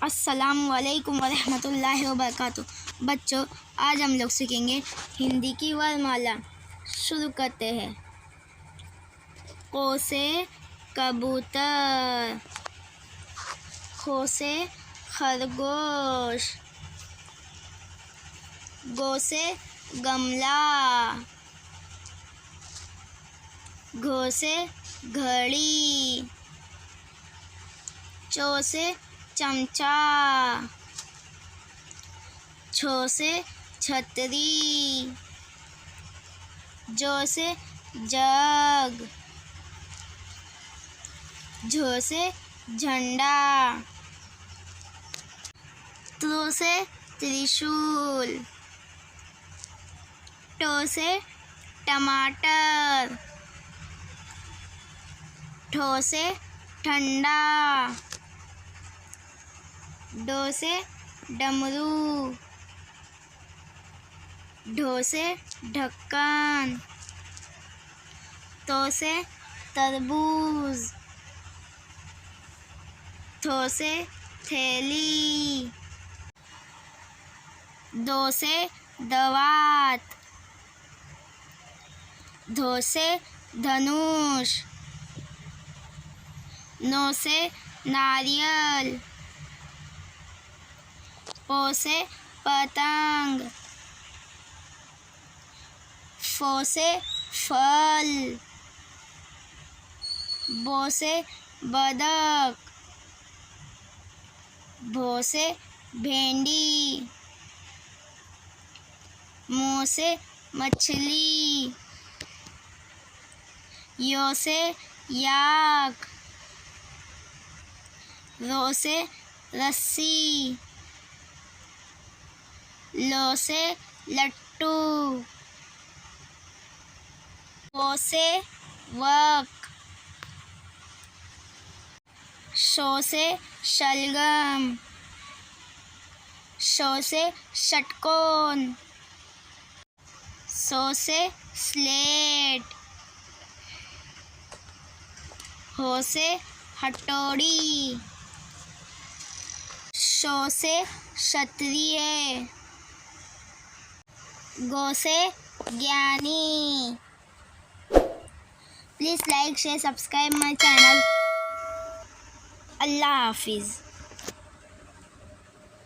अस्सलामु अलैकुम वरहमतुल्लाहि वबरकातुहू। बच्चों, आज हम लोग सीखेंगे हिंदी की वर्णमाला। शुरू करते हैं। क़ से कबूतर, ख से खरगोश, ग से गमला, घ से घड़ी, च से चमचा, छ से छतरी, ज से जग, झ से झंडा, त्र से त्रिशूल, ट से टमाटर, ठ से ठंडा, ड से डमरू, ढ से ढक्कन, त से तरबूज, थ से थैली, द से दवात, ध से धनुष, न से नारियल, प से पतंग, फ से फल, ब से बदक, भ से भेंडी, म से मछली, य से याक, र से रस्सी, ल से लट्टू, व से वक, श से शलगम, श से षटकोण, स से स्लेट, ह से हथौड़ी, श से क्षत्रिय, ग से ज्ञानी। Please like share subscribe my channel. Allah हाफिज़।